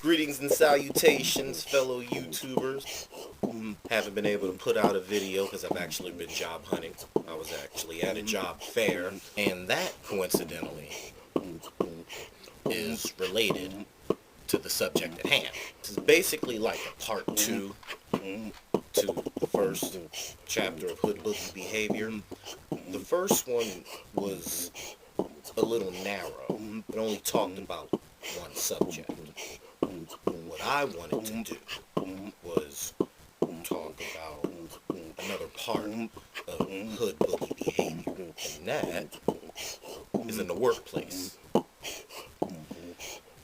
Greetings and salutations, fellow YouTubers. Haven't been able to put out a video because I've actually been job hunting. I was actually at a job fair, and that, coincidentally, is related to the subject at hand. This is basically like a part 2 to the first chapter of Hood Boogie Behavior. The first one was a little narrow. It only talked about one subject. What I wanted to do was talk about another part of Hood Boogie Behavior, and that is in the workplace.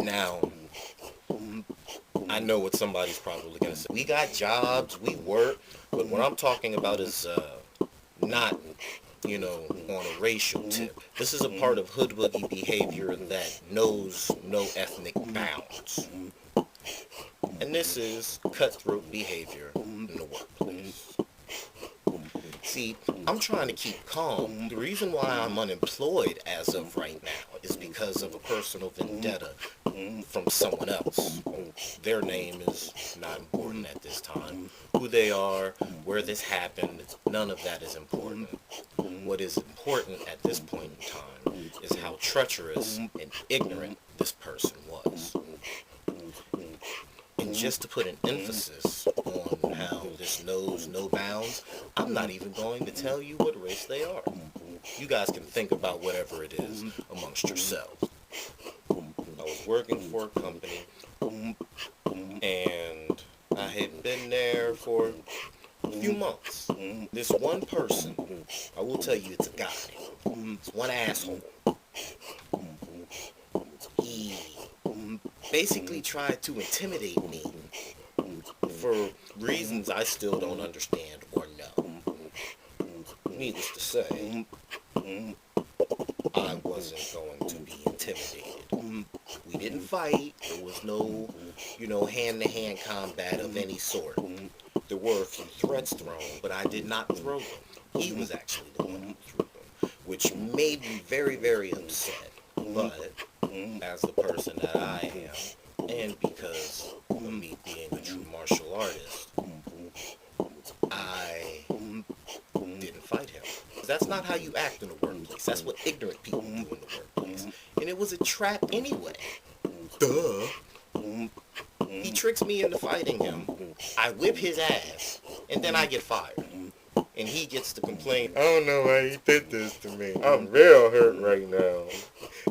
Now, I know what somebody's probably going to say. We got jobs, we work, but what I'm talking about is not, on a racial tip. This is a part of Hood Boogie Behavior that knows no ethnic bounds. And this is cutthroat behavior in the workplace. See, I'm trying to keep calm. The reason why I'm unemployed as of right now is because of a personal vendetta from someone else. Their name is not important at this time. Who they are, where this happened, none of that is important. What is important at this point in time is how treacherous and ignorant this person was. And just to put an emphasis on how this knows no bounds, I'm not even going to tell you what race they are. You guys can think about whatever it is amongst yourselves. I was working for a company, and I had been there for a few months. This one person, I will tell you it's a guy, it's one asshole. He basically tried to intimidate me for reasons I still don't understand or know. Needless to say, I wasn't going to be intimidated. We didn't fight. There was no, hand-to-hand combat of any sort. There were a few threats thrown, but I did not throw them. He was actually the one who threw them, which made me very, very upset. But as the person that I am, and because of me being a true martial artist, I didn't fight him. That's not how you act in the workplace. That's what ignorant people do in the workplace. And it was a trap anyway. Duh. He tricks me into fighting him. I whip his ass, and then I get fired. And he gets to complain, I don't know why you did this to me. I'm real hurt right now.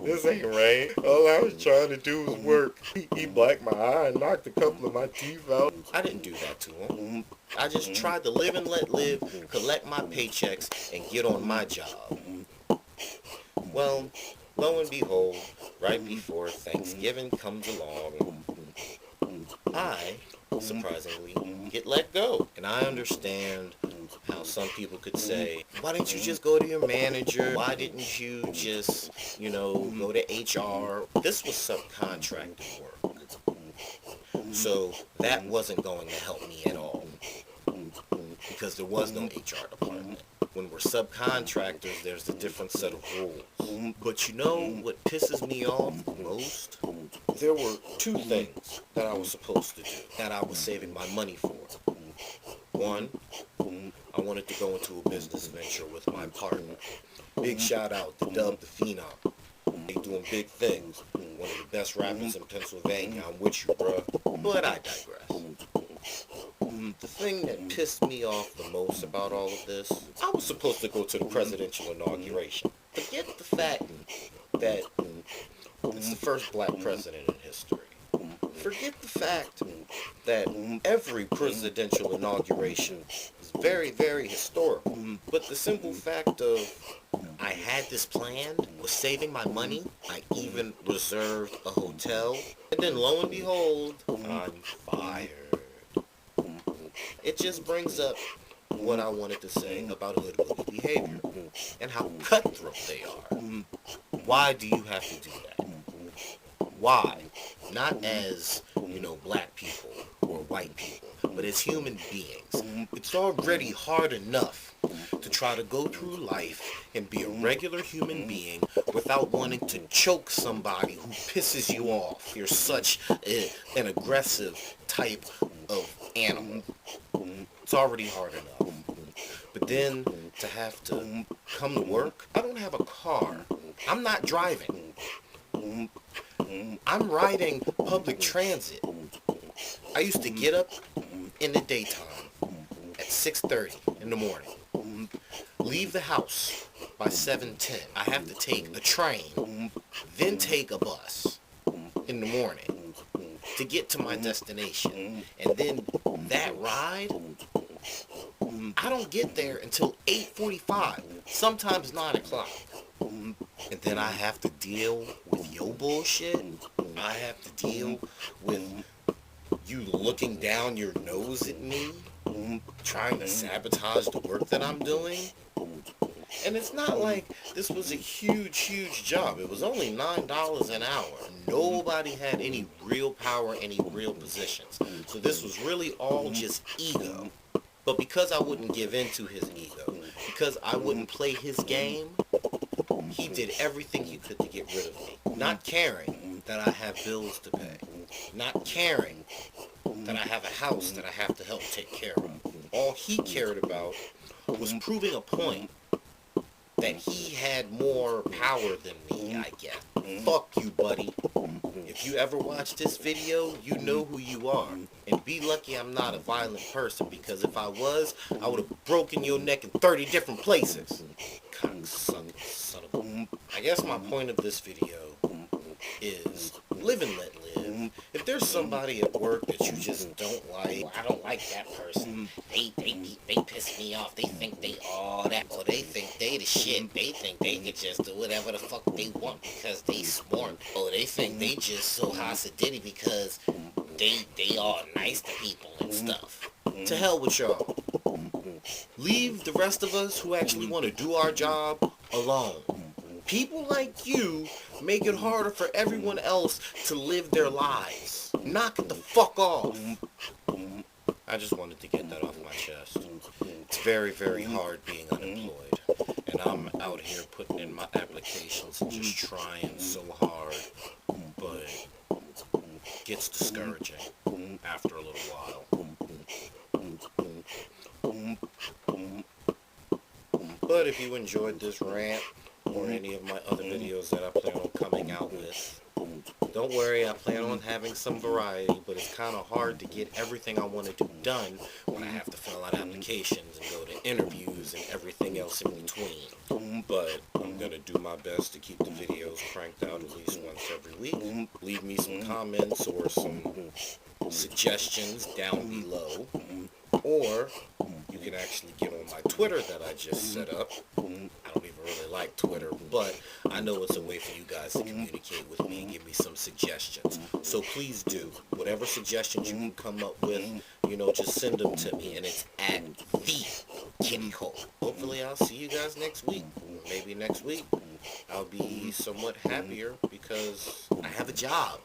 This ain't right. All I was trying to do was work. He blacked my eye and knocked a couple of my teeth out. I didn't do that to him. I just tried to live and let live, collect my paychecks, and get on my job. Well, lo and behold, right before Thanksgiving comes along, I, surprisingly, get let go. And I understand how some people could say, why didn't you just go to your manager? Why didn't you just, go to HR? This was subcontracted work. So that wasn't going to help me at all, because there was no HR department. When we're subcontractors, there's a different set of rules. But what pisses me off the most? There were two things that I was supposed to do that I was saving my money for. One, I wanted to go into a business venture with my partner. Big shout out to Dub the Phenom. They doing big things. One of the best rappers in Pennsylvania. I'm with you, bruh. But I digress. The thing that pissed me off the most about all of this, I was supposed to go to the presidential inauguration. Forget the fact that it's the first black president in history. Forget the fact that every presidential inauguration is very, very historical. But the simple fact of I had this planned, was saving my money, I even reserved a hotel, and then lo and behold, I'm fired. It just brings up what I wanted to say about Hood Boogie Behavior and how cutthroat they are. Why do you have to do that? Why? Not as, black people or white people, but as human beings. It's already hard enough to try to go through life and be a regular human being without wanting to choke somebody who pisses you off. You're such an aggressive type of animal. It's already hard enough. But then to have to come to work, I don't have a car. I'm not driving. I'm riding public transit. I used to get up in the daytime at 6:30 in the morning. Leave the house by 7:10. I have to take a train, then take a bus in the morning to get to my destination. And then that ride, I don't get there until 8:45, sometimes 9 o'clock. And then I have to deal with your bullshit. I have to deal with you looking down your nose at me, trying to sabotage the work that I'm doing. And it's not like this was a huge job. It was only $9 an hour. Nobody had any real power, any real positions. So this was really all just ego. But because I wouldn't give in to his ego, because I wouldn't play his game, he did everything he could to get rid of me. Not caring that I have bills to pay. Not caring that I have a house that I have to help take care of. All he cared about was proving a point that he had more power than me, I guess. Fuck you, buddy. If you ever watch this video, you know who you are. And be lucky I'm not a violent person, because if I was, I would have broken your neck in 30 different places. Cocksucker, son of a... I guess my point of this video is live and let live. If there's somebody at work that you just don't like, I don't like that person. They piss me off. They think they all that, or they think they the shit. They think they can just do whatever the fuck they want because they smart. Or they think they just so hot-sidity because they all nice to people and stuff. To hell with y'all. Leave the rest of us who actually want to do our job alone. People like you make it harder for everyone else to live their lives. Knock it the fuck off. I just wanted to get that off my chest. It's very hard being unemployed. And I'm out here putting in my applications and just trying so hard. But it gets discouraging after a little while. But if you enjoyed this rant, or any of my other videos that I plan on coming out with, don't worry, I plan on having some variety, but it's kind of hard to get everything I want to do done when I have to fill out applications and go to interviews and everything else in between. But I'm going to do my best to keep the videos cranked out at least once every week. Leave me some comments or some suggestions down below. Or you can actually get on my Twitter that I just set up. I don't even really like Twitter, but I know it's a way for you guys to communicate with me and give me some suggestions. So please do. Whatever suggestions you can come up with, just send them to me. And it's at the Kitty Hole. Hopefully I'll see you guys next week. Maybe next week I'll be somewhat happier because I have a job.